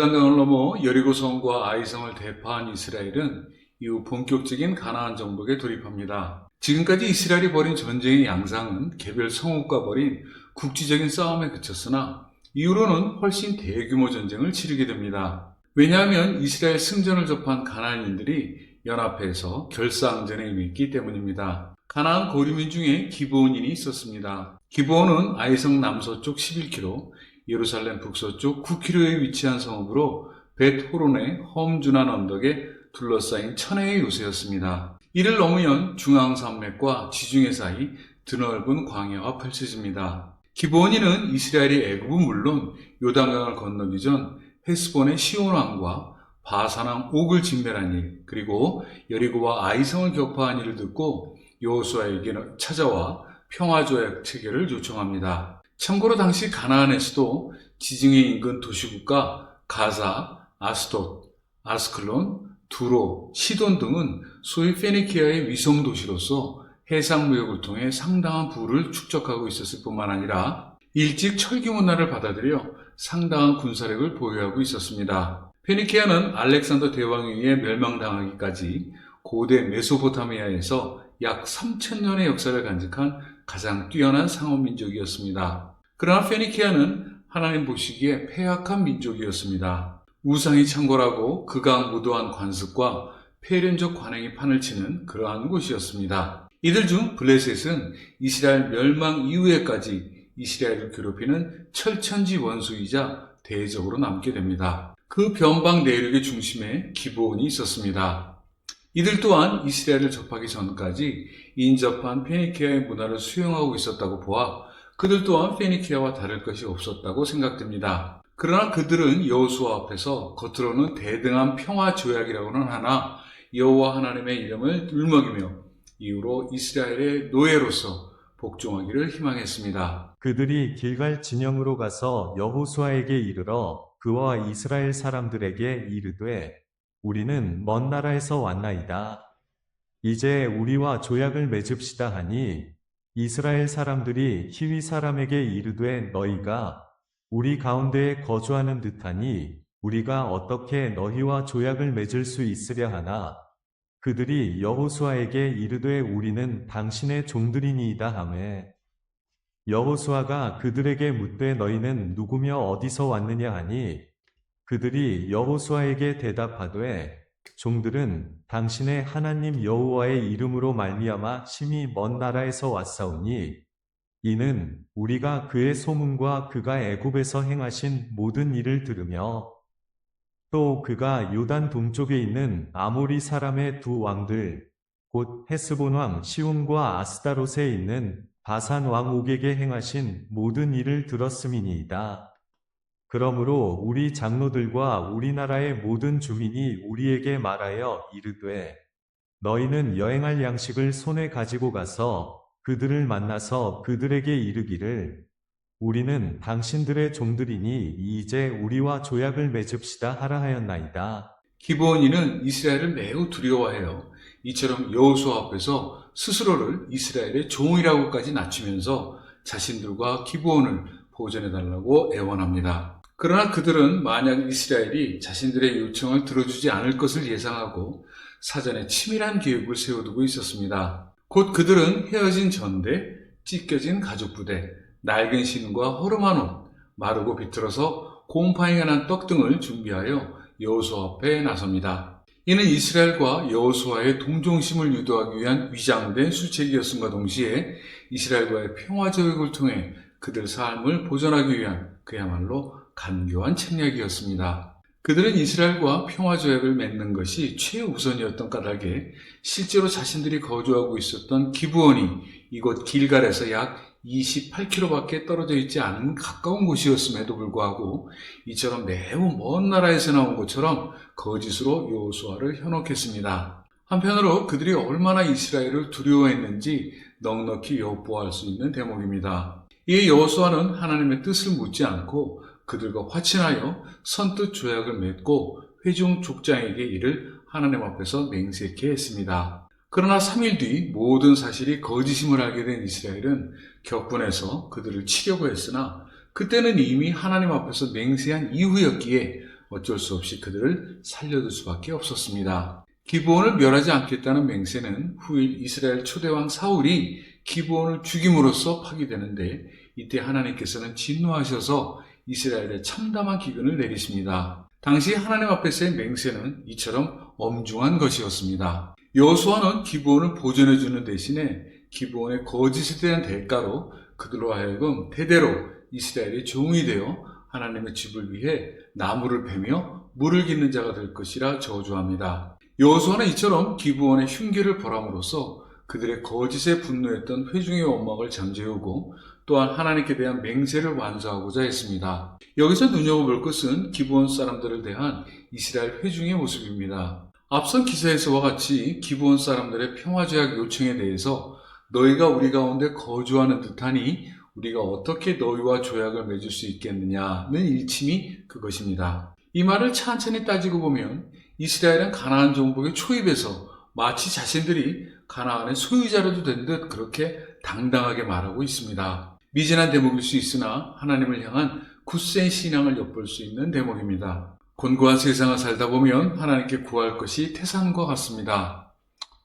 요단강을 넘어 여리고성과 아이성을 대파한 이스라엘은 이후 본격적인 가나안 정복에 돌입합니다. 지금까지 이스라엘이 벌인 전쟁의 양상은 개별 성읍과 벌인 국지적인 싸움에 그쳤으나 이후로는 훨씬 대규모 전쟁을 치르게 됩니다. 왜냐하면 이스라엘 승전을 접한 가나안인들이 연합해서 결사항전에 임했기 때문입니다. 가나안 고리민 중에 기브온인이 있었습니다. 기브온은 아이성 남서쪽 11km, 예루살렘 북서쪽 9km에 위치한 성읍으로 벳호론의 험준한 언덕에 둘러싸인 천혜의 요새였습니다. 이를 넘으면 중앙산맥과 지중해 사이 드넓은 광야가 펼쳐집니다. 기브온인은 이스라엘이 애굽은 물론 요단강을 건너기 전 헤스본의 시온 왕과 바산 왕 옥을 진멸한 일, 그리고 여리고와 아이성을 격파한 일을 듣고 여호수아에게 찾아와 평화조약 체결을 요청합니다. 참고로 당시 가나안에서도 지중해 인근 도시국가 가사, 아스돗, 아스클론, 두로, 시돈 등은 소위 페니키아의 위성 도시로서 해상 무역을 통해 상당한 부를 축적하고 있었을 뿐만 아니라 일찍 철기 문화를 받아들여 상당한 군사력을 보유하고 있었습니다. 페니키아는 알렉산더 대왕에 의해 멸망당하기까지 고대 메소포타미아에서 약 3000년의 역사를 간직한 가장 뛰어난 상업민족이었습니다. 그러나 페니키아는 하나님 보시기에 패약한 민족이었습니다. 우상이 창궐하고 극악무도한 관습과 폐륜적 관행이 판을 치는 그러한 곳이었습니다. 이들 중 블레셋은 이스라엘 멸망 이후에까지 이스라엘을 괴롭히는 철천지 원수이자 대적으로 남게 됩니다. 그 변방 내륙의 중심에 기브온이 있었습니다. 이들 또한 이스라엘을 접하기 전까지 인접한 페니키아의 문화를 수용하고 있었다고 보아 그들 또한 페니키아와 다를 것이 없었다고 생각됩니다. 그러나 그들은 여호수아 앞에서 겉으로는 대등한 평화 조약이라고는 하나 여호와 하나님의 이름을 울먹이며 이후로 이스라엘의 노예로서 복종하기를 희망했습니다. 그들이 길갈 진영으로 가서 여호수아에게 이르러 그와 이스라엘 사람들에게 이르되 우리는 먼 나라에서 왔나이다. 이제 우리와 조약을 맺읍시다 하니 이스라엘 사람들이 히위 사람에게 이르되 너희가 우리 가운데에 거주하는 듯하니 우리가 어떻게 너희와 조약을 맺을 수 있으랴 하나 그들이 여호수아에게 이르되 우리는 당신의 종들이니이다 하매 여호수아가 그들에게 묻되 너희는 누구며 어디서 왔느냐 하니 그들이 여호수아에게 대답하되 종들은 당신의 하나님 여호와의 이름으로 말미암아 심히 먼 나라에서 왔사오니 이는 우리가 그의 소문과 그가 애굽에서 행하신 모든 일을 들으며 또 그가 요단 동쪽에 있는 아모리 사람의 두 왕들 곧 헤스본 왕 시온과 아스다롯에 있는 바산 왕 옥에게 행하신 모든 일을 들었음이니이다. 그러므로 우리 장로들과 우리나라의 모든 주민이 우리에게 말하여 이르되 너희는 여행할 양식을 손에 가지고 가서 그들을 만나서 그들에게 이르기를 우리는 당신들의 종들이니 이제 우리와 조약을 맺읍시다 하라 하였나이다. 기브온인은 이스라엘을 매우 두려워해요. 이처럼 여호수아 앞에서 스스로를 이스라엘의 종이라고까지 낮추면서 자신들과 기브온을 보존해달라고 애원합니다. 그러나 그들은 만약 이스라엘이 자신들의 요청을 들어주지 않을 것을 예상하고 사전에 치밀한 계획을 세워두고 있었습니다. 곧 그들은 헤어진 전대, 찢겨진 가족부대, 낡은 신과 허름한 옷, 마르고 비틀어서 곰팡이가 난 떡 등을 준비하여 여호수아 앞에 나섭니다. 이는 이스라엘과 여호수아의 동정심을 유도하기 위한 위장된 수책이었음과 동시에 이스라엘과의 평화조약을 통해 그들 삶을 보존하기 위한 그야말로 간교한 책략이었습니다. 그들은 이스라엘과 평화조약을 맺는 것이 최우선이었던 까닭에 실제로 자신들이 거주하고 있었던 기브온이 이곳 길갈에서 약 28km밖에 떨어져 있지 않은 가까운 곳이었음에도 불구하고 이처럼 매우 먼 나라에서 나온 것처럼 거짓으로 여호수아를 현혹했습니다. 한편으로 그들이 얼마나 이스라엘을 두려워했는지 넉넉히 엿보아할 수 있는 대목입니다. 이에 여호수아는 하나님의 뜻을 묻지 않고 그들과 화친하여 선뜻 조약을 맺고 회중 족장에게 이를 하나님 앞에서 맹세케 했습니다. 그러나 3일 뒤 모든 사실이 거짓임을 알게 된 이스라엘은 격분해서 그들을 치려고 했으나 그때는 이미 하나님 앞에서 맹세한 이후였기에 어쩔 수 없이 그들을 살려둘 수밖에 없었습니다. 기브온을 멸하지 않겠다는 맹세는 후일 이스라엘 초대왕 사울이 기브온을 죽임으로써 파기되는데, 이때 하나님께서는 진노하셔서 이스라엘에 참담한 기근을 내리십니다. 당시 하나님 앞에서의 맹세는 이처럼 엄중한 것이었습니다. 여호수아는 기브온을 보존해주는 대신에 기브온의 거짓에 대한 대가로 그들로 하여금 대대로 이스라엘의 종이 되어 하나님의 집을 위해 나무를 베며 물을 깃는 자가 될 것이라 저주합니다. 여호수아는 이처럼 기브온의 흉기를 벌함으로써 그들의 거짓에 분노했던 회중의 원망을 잠재우고 또한 하나님께 대한 맹세를 완수하고자 했습니다. 여기서 눈여겨볼 것은 기브온 사람들을 대한 이스라엘 회중의 모습입니다. 앞선 기사에서와 같이 기브온 사람들의 평화제약 요청에 대해서 너희가 우리 가운데 거주하는 듯하니 우리가 어떻게 너희와 조약을 맺을 수 있겠느냐는 일침이 그것입니다. 이 말을 찬찬히 따지고 보면 이스라엘은 가나안 정복의 초입에서 마치 자신들이 가나안의 소유자라도 된 듯 그렇게 당당하게 말하고 있습니다. 미진한 대목일 수 있으나 하나님을 향한 굳센 신앙을 엿볼 수 있는 대목입니다. 곤고한 세상을 살다 보면 하나님께 구할 것이 태산과 같습니다.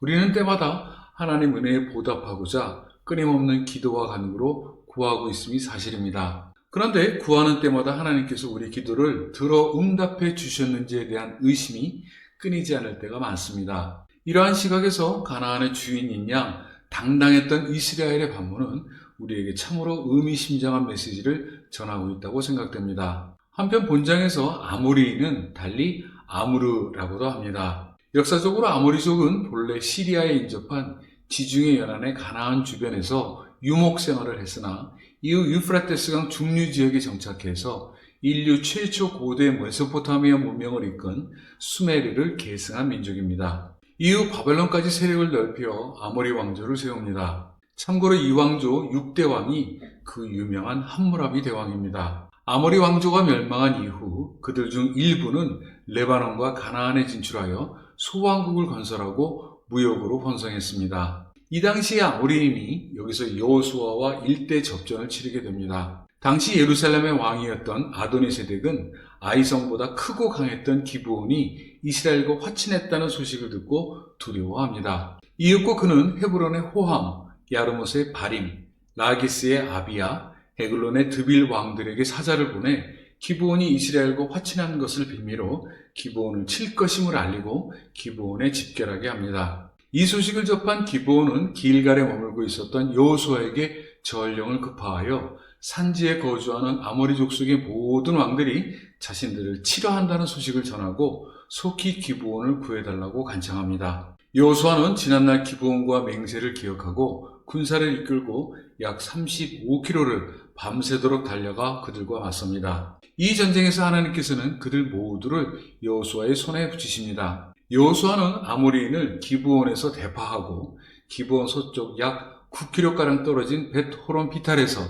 우리는 때마다 하나님 은혜에 보답하고자 끊임없는 기도와 간구로 구하고 있음이 사실입니다. 그런데 구하는 때마다 하나님께서 우리 기도를 들어 응답해 주셨는지에 대한 의심이 끊이지 않을 때가 많습니다. 이러한 시각에서 가나안의 주인인 양 당당했던 이스라엘의 반문은 우리에게 참으로 의미심장한 메시지를 전하고 있다고 생각됩니다. 한편 본장에서 아모리인은 달리 아무르라고도 합니다. 역사적으로 아모리족은 본래 시리아에 인접한 지중해 연안의 가나안 주변에서 유목 생활을 했으나 이후 유프라테스강 중류 지역에 정착해서 인류 최초 고대 메소포타미아 문명을 이끈 수메르를 계승한 민족입니다. 이후 바벨론까지 세력을 넓혀 아모리 왕조를 세웁니다. 참고로 이 왕조 6대 왕이 그 유명한 함무라비 대왕입니다. 아모리 왕조가 멸망한 이후 그들 중 일부는 레바논과 가나안에 진출하여 소왕국을 건설하고 무역으로 번성했습니다. 이 당시에 아모리인이 여기서 여호수아와 일대 접전을 치르게 됩니다. 당시 예루살렘의 왕이었던 아도니세덱은 아이성보다 크고 강했던 기브온이 이스라엘과 화친했다는 소식을 듣고 두려워합니다. 이윽고 그는 헤브론의 호함, 야르못의 바림, 라기스의 아비야, 에글론의 드빌 왕들에게 사자를 보내 기브온이 이스라엘과 화친한 것을 빌미로 기브온을 칠 것임을 알리고 기브온에 집결하게 합니다. 이 소식을 접한 기브온은 길갈에 머물고 있었던 여호수아에게 전령을 급파하여 산지에 거주하는 아모리 족속의 모든 왕들이 자신들을 치려 한다는 소식을 전하고 속히 기브온을 구해달라고 간청합니다. 여호수아는 지난날 기브온과 맹세를 기억하고 군사를 이끌고 약 35km를 밤새도록 달려가 그들과 맞섭니다. 이 전쟁에서 하나님께서는 그들 모두를 여호수아의 손에 붙이십니다. 여호수아는 아모리인을 기브온에서 대파하고 기브온 서쪽 약 9km가량 떨어진 벳호론 비탈에서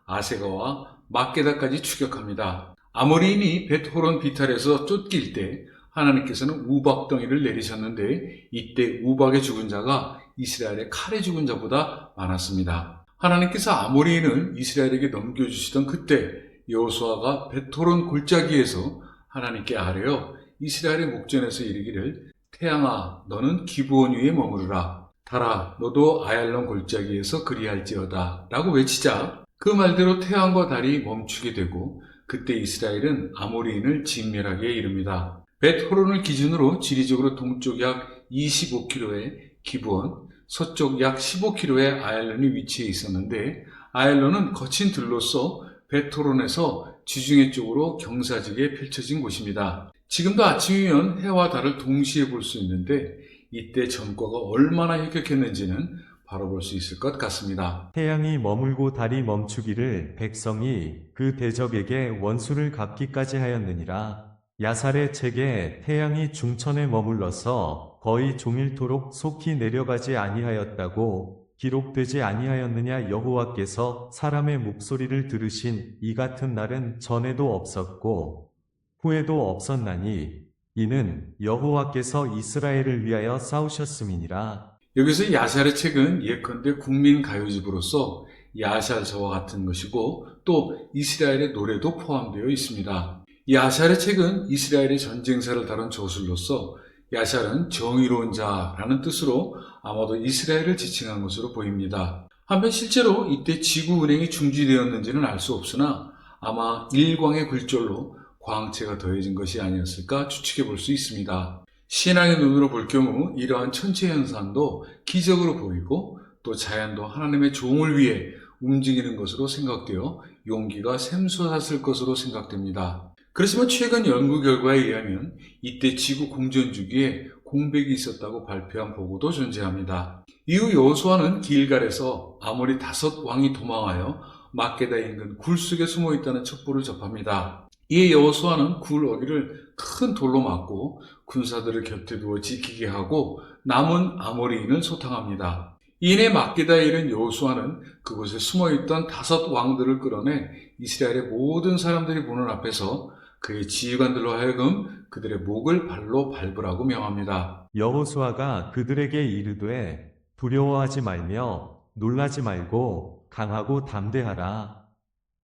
아세가와 막게다까지 추격합니다. 아모리인이 벳호론 비탈에서 쫓길 때 하나님께서는 우박덩이를 내리셨는데 이때 우박에 죽은 자가 이스라엘의 칼에 죽은 자보다 많았습니다. 하나님께서 아모리인을 이스라엘에게 넘겨주시던 그때 여호수아가 벳호론 골짜기에서 하나님께 아뢰어 이스라엘의 목전에서 이르기를 태양아 너는 기브온 위에 머무르라 달아 너도 아얄론 골짜기에서 그리할지어다 라고 외치자 그 말대로 태양과 달이 멈추게 되고 그때 이스라엘은 아모리인을 진멸하게 이릅니다. 벳호론을 기준으로 지리적으로 동쪽 약 25km의 기브온, 서쪽 약 15km의 아얄론이 위치해 있었는데 아얄론은 거친 들로서 벳호론에서 지중해 쪽으로 경사지게 펼쳐진 곳입니다. 지금도 아침이면 해와 달을 동시에 볼 수 있는데 이때 전과가 얼마나 혁혁했는지는 바로 볼 수 있을 것 같습니다. 태양이 머물고 달이 멈추기를 백성이 그 대적에게 원수를 갚기까지 하였느니라. 야살의 책에 태양이 중천에 머물러서 거의 종일토록 속히 내려가지 아니하였다고 기록되지 아니하였느냐. 여호와께서 사람의 목소리를 들으신 이 같은 날은 전에도 없었고 후에도 없었나니 이는 여호와께서 이스라엘을 위하여 싸우셨음이니라. 여기서 야샬의 책은 예컨대 국민 가요집으로서 야샬서와 같은 것이고 또 이스라엘의 노래도 포함되어 있습니다. 야샬의 책은 이스라엘의 전쟁사를 다룬 저술로서 야샬은 정의로운 자라는 뜻으로 아마도 이스라엘을 지칭한 것으로 보입니다. 한편 실제로 이때 지구 운행이 중지되었는지는 알 수 없으나 아마 일광의 굴절로 광채가 더해진 것이 아니었을까 추측해 볼 수 있습니다. 신앙의 눈으로 볼 경우 이러한 천체 현상도 기적으로 보이고 또 자연도 하나님의 종을 위해 움직이는 것으로 생각되어 용기가 샘솟았을 것으로 생각됩니다. 그렇지만 최근 연구 결과에 의하면 이때 지구 공전 주기에 공백이 있었다고 발표한 보고도 존재합니다. 이후 여호수아는 길갈에서 아모리 5왕이 도망하여 막게다 인근 굴 속에 숨어 있다는 첩보를 접합니다. 이에 여호수아는 굴 어귀를 큰 돌로 막고 군사들을 곁에 두어 지키게 하고 남은 아모리인을 소탕합니다. 이내 막게다에 이른 여호수아는 그곳에 숨어있던 5왕들을 끌어내 이스라엘의 모든 사람들이 보는 앞에서 그의 지휘관들로 하여금 그들의 목을 발로 밟으라고 명합니다. 여호수아가 그들에게 이르되 두려워하지 말며 놀라지 말고 강하고 담대하라.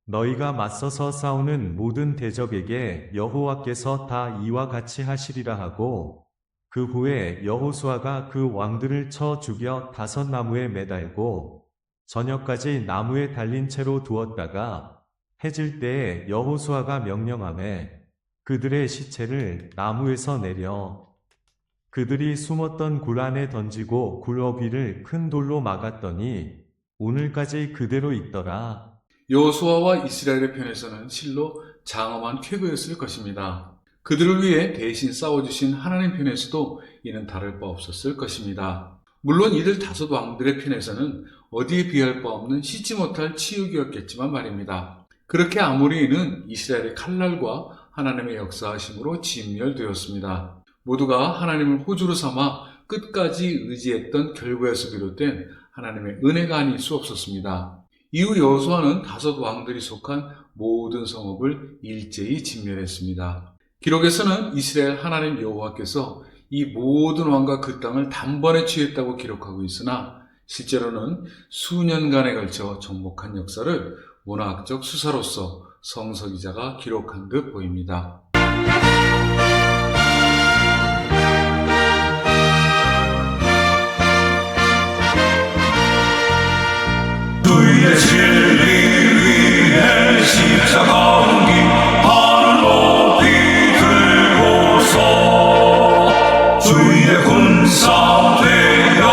너희가 맞서서 싸우는 모든 대적에게 여호와께서 다 이와 같이 하시리라 하고 그 후에 여호수아가 그 왕들을 쳐 죽여 5 나무에 매달고 저녁까지 나무에 달린 채로 두었다가 해질 때에 여호수아가 명령하매 그들의 시체를 나무에서 내려 그들이 숨었던 굴 안에 던지고 굴 어귀를 큰 돌로 막았더니 오늘까지 그대로 있더라. 여호수아와 이스라엘의 편에서는 실로 장엄한 쾌거였을 것입니다. 그들을 위해 대신 싸워주신 하나님 편에서도 이는 다를 바 없었을 것입니다. 물론 이들 5 왕들의 편에서는 어디에 비할 바 없는 씻지 못할 치욕이었겠지만 말입니다. 그렇게 아모리인은 이스라엘의 칼날과 하나님의 역사하심으로 진멸되었습니다. 모두가 하나님을 호주로 삼아 끝까지 의지했던 결과에서 비롯된 하나님의 은혜가 아닐 수 없었습니다. 이후 여호수아는 5 왕들이 속한 모든 성읍을 일제히 진멸했습니다. 기록에서는 이스라엘 하나님 여호와께서 이 모든 왕과 그 땅을 단번에 취했다고 기록하고 있으나 실제로는 수년간에 걸쳐 정복한 역사를 문화학적 수사로서 성서 기자가 기록한 듯 보입니다. 주의 진리 위에 십자가 옮기 하늘 높이 들고서 주의 군사 되어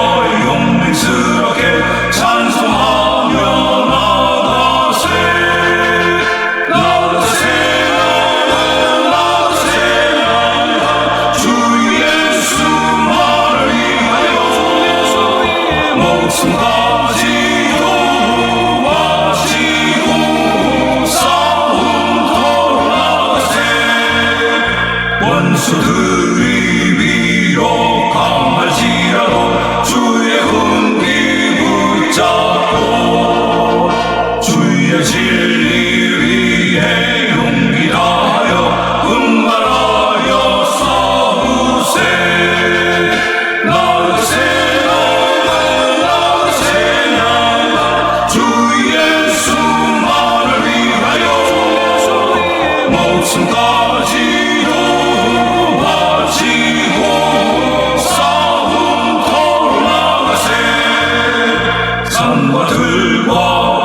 용맹스럽게 찬송하며 나가세 나가세 나가세 나가 주 예수만을 위하여 목숨까지 원수들이 비록 강할지라도 주의 흔기 붙잡고 주의 진리 위에 용기 다하여 분발하여 싸우세 나가세 나가세 나가 주 예수만을 위하여 목숨까지 산과 들과